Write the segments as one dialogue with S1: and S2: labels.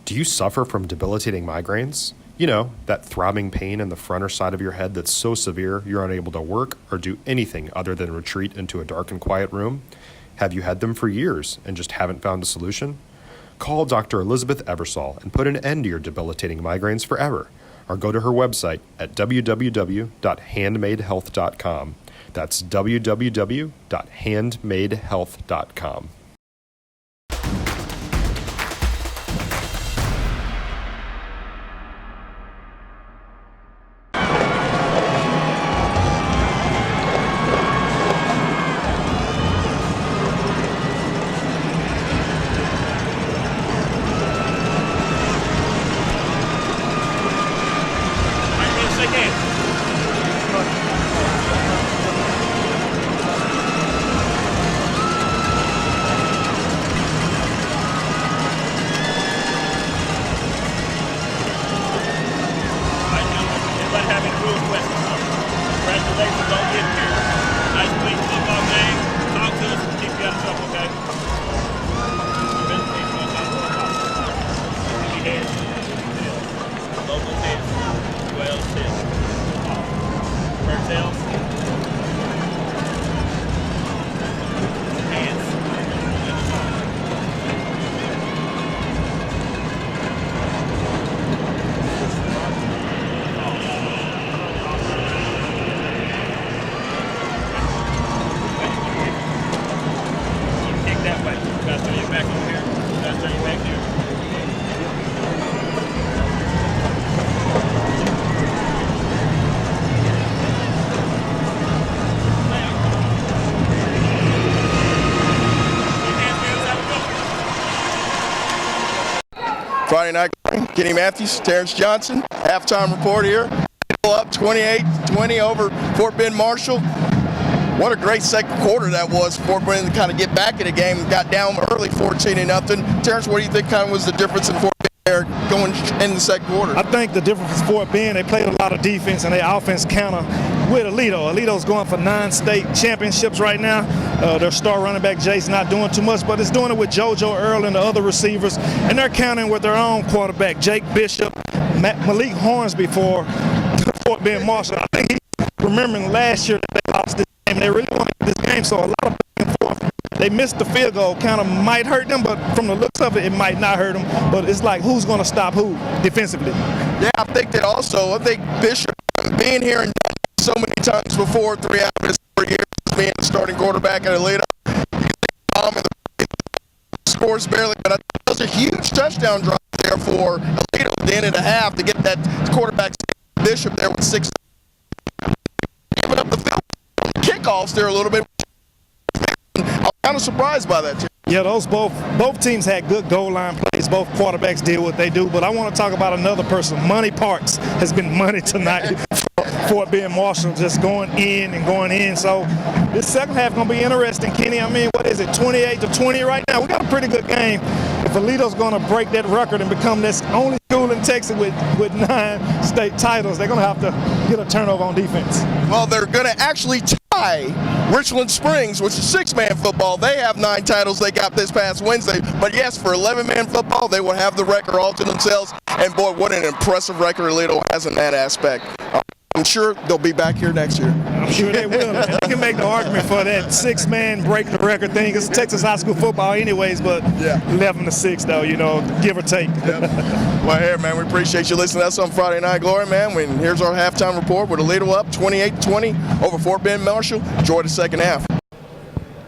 S1: Do you suffer from debilitating migraines? You know, that throbbing pain in the front or side of your head that's so severe you're unable to work or do anything other than retreat into a dark and quiet room? Have you had them for years and just haven't found a solution? Call Dr. Elizabeth Eversole and put an end to your debilitating migraines forever, or go to her website at www.handmadehealth.com. That's www.handmadehealth.com.
S2: Friday night, Kenny Matthews, Terrence Johnson, halftime report here. Up 28-20 over Fort Bend Marshall. What a great second quarter that was. Fort Bend to kind of get back in the game, got down early 14-0. Terrence, what do you think kind of was the difference in Fort Bend there going in the second quarter?
S3: I think the difference is Fort Bend, they played a lot of defense and their offense counter with Aledo. Aledo's going for 9 state championships right now. Their star running back Jay's not doing too much, but it's doing it with JoJo Earl and the other receivers, and they're counting with their own quarterback, Jake Bishop, Malik Hornsby for Fort Bend Marshall. I think he's remembering last year that they lost this game, and they really wanted this game, so a lot of back and forth. They missed the field goal, kind of might hurt them, but from the looks of it, it might not hurt them. But it's like, who's going to stop who defensively?
S2: Yeah, I think that also. I think Bishop, being here and so many times before, 3 out of his 4 years being the starting quarterback at Aledo, scores barely, but I think that was a huge touchdown drive there for Aledo at the end of the half to get that quarterback Bishop there with 6. Giving up the field kickoffs there a little bit. I'm kind of surprised by that, too.
S3: Yeah, both teams had good goal line plays. Both quarterbacks did what they do. But I want to talk about another person. Money Parks has been money tonight. Fort Bend Marshall just going in and going in. So this second half going to be interesting, Kenny. I mean, what is it, 28-20 right now? We got a pretty good game. If Aledo's going to break that record and become this only school in Texas with 9 state titles, they're going to have to get a turnover on defense.
S2: Well, they're going to actually tie Richland Springs, which is 6-man football. They have 9 titles they got this past Wednesday. But yes, for 11-man football, they will have the record all to themselves. And boy, what an impressive record Aledo has in that aspect. I'm sure they'll be back here next year.
S3: I'm sure they will. And they can make the argument for that 6-man break the record thing. It's Texas high school football anyways, but 11-6 though, you know, give or take.
S2: Well, here, man, we appreciate you listening to us on Friday Night Glory, man. Here's our halftime report with Aledo up 28-20 over Fort Bend Marshall. Enjoy the second half.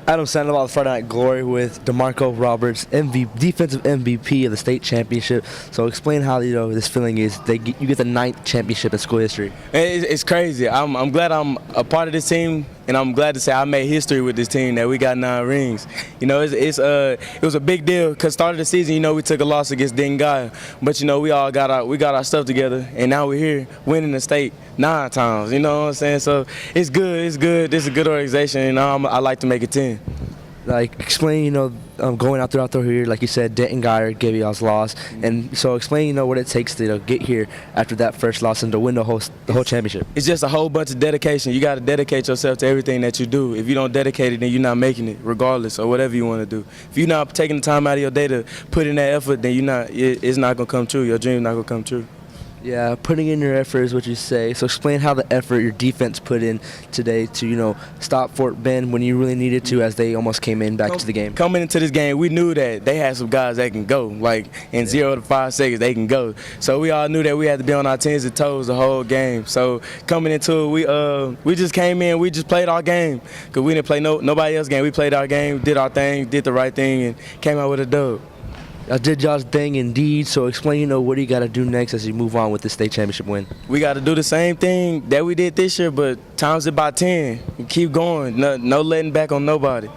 S4: Adam Sandoval, Friday Night Glory with Demarco Roberts, defensive MVP of the state championship. So explain how this feeling is. You get the 9th championship in school history.
S5: It's crazy. I'm glad I'm a part of this team, and I'm glad to say I made history with this team that we got 9 rings. You know, it was a big deal because start of the season, you know, we took a loss against Dengai, but you know we got our stuff together, and now we're here winning the state 9 times. You know what I'm saying? So it's good. It's good. This is a good organization, and I like to make it 10.
S4: Like, explain, going out throughout the year, like you said, Denton Geyer gave you all's loss, and so explain, what it takes to get here after that first loss and to win the whole championship.
S5: It's just a whole bunch of dedication. You got to dedicate yourself to everything that you do. If you don't dedicate it, then you're not making it, regardless, or whatever you want to do. If you're not taking the time out of your day to put in that effort, then it's not going to come true. Your dream's not going to come true.
S4: Yeah, putting in your effort is what you say. So explain how the effort your defense put in today to, stop Fort Bend when you really needed to, as they almost came in back to the game.
S5: Coming into this game, we knew that they had some guys that can go. Like, in 0 to 5 seconds, they can go. So we all knew that we had to be on our 10s and toes the whole game. So coming into it, we just came in, we just played our game. Because we didn't play nobody else's game. We played our game, did our thing, did the right thing, and came out with a dub.
S4: I did y'all's thing indeed, so explain, what do you got to do next as you move on with the state championship win?
S5: We got to do the same thing that we did this year, but times it by 10. And keep going. No letting back on nobody.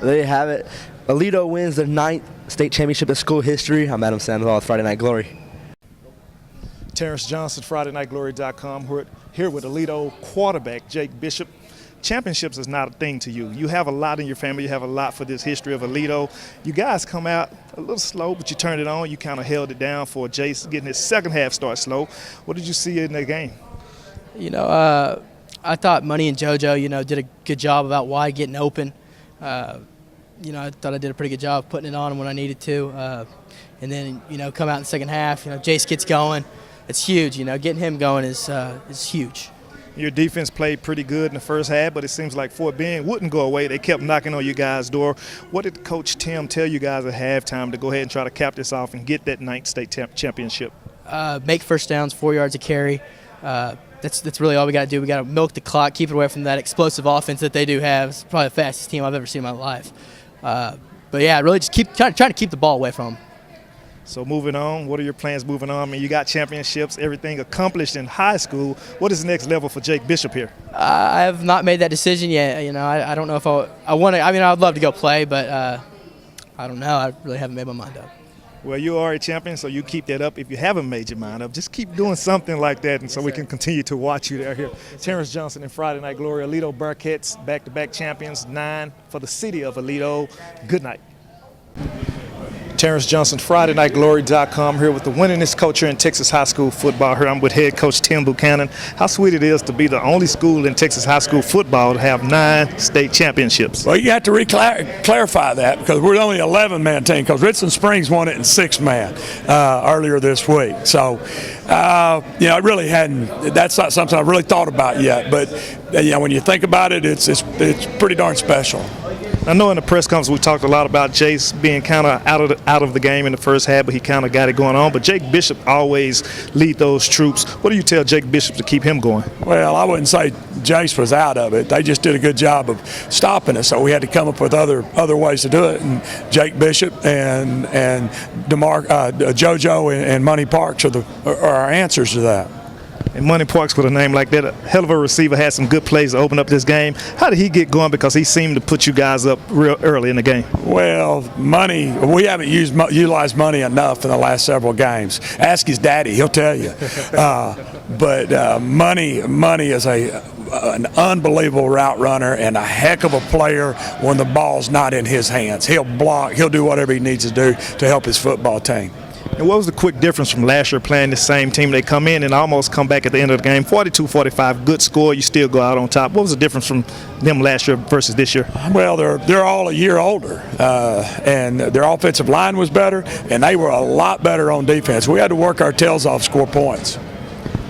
S4: There you have it. Aledo wins their 9th state championship in school history. I'm Adam Sandoval with Friday Night Glory.
S3: Terrence Johnson, FridayNightGlory.com. We're here with Aledo quarterback Jake Bishop. Championships is not a thing to you. You have a lot in your family. You have a lot for this history of Aledo. You guys come out a little slow, but you turned it on. You kind of held it down for Jace getting his second half start slow. What did you see in the game?
S6: I thought Money and JoJo, did a good job about wide getting open. I thought I did a pretty good job putting it on when I needed to. And then, come out in the second half, Jace gets going. It's huge, getting him going is huge.
S3: Your defense played pretty good in the first half, but it seems like Fort Bend wouldn't go away. They kept knocking on you guys' door. What did Coach Tim tell you guys at halftime to go ahead and try to cap this off and get that 9th state championship?
S6: Make first downs, 4 yards of carry. That's really all we got to do. We got to milk the clock, keep it away from that explosive offense that they do have. It's probably the fastest team I've ever seen in my life. But yeah, really just keep trying to keep the ball away from them.
S3: So moving on, what are your plans moving on? I mean, you got championships, everything accomplished in high school. What is the next level for Jake Bishop here?
S6: I have not made that decision yet. I don't know if I want to. I mean, I'd love to go play, but I don't know. I really haven't made my mind up.
S3: Well, you are a champion, so you keep that up. If you haven't made your mind up, just keep doing something like that, and so we can continue to watch you there. Here, Terrence Johnson in Friday Night Glory. Aledo Bearcats, back-to-back champions, 9 for the city of Aledo. Good night. Terrence Johnson, FridayNightGlory.com, here with the winningest coach here in Texas high school football. Here I'm with Head Coach Tim Buchanan. How sweet it is to be the only school in Texas high school football to have 9 state championships.
S7: Well, you have to clarify that because we're only an 11-man team because Richland Springs won it in 6-man earlier this week. So, I really hadn't – that's not something I've really thought about yet. But, when you think about it, it's pretty darn special.
S3: I know in the press conference we talked a lot about Jace being kind of out of the game in the first half, but he kind of got it going on. But Jake Bishop always lead those troops. What do you tell Jake Bishop to keep him going? Well, I wouldn't say Jace was out of it. They just did a good job of stopping us, so we had to come up with other ways to do it. And Jake Bishop and JoJo and Money Parks are our answers to that. And Money Parks, with a name like that, a hell of a receiver, had some good plays to open up this game. How did he get going? Because he seemed to put you guys up real early in the game. Well, Money, we haven't utilized Money enough in the last several games. Ask his daddy, he'll tell you. But Money is an unbelievable route runner and a heck of a player when the ball's not in his hands. He'll block, he'll do whatever he needs to do to help his football team. And what was the quick difference from last year playing the same team? They come in and almost come back at the end of the game, 42-45, good score, you still go out on top. What was the difference from them last year versus this year? Well, they're all a year older, and their offensive line was better, and they were a lot better on defense. We had to work our tails off, score points.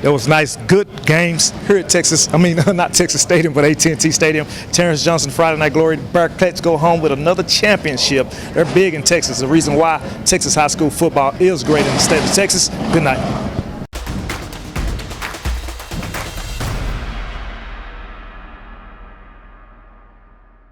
S3: It was nice, good games here at not Texas Stadium, but AT&T Stadium. Terrence Johnson, Friday Night Glory. Bearcats go home with another championship. They're big in Texas, the reason why Texas high school football is great in the state of Texas. Good night.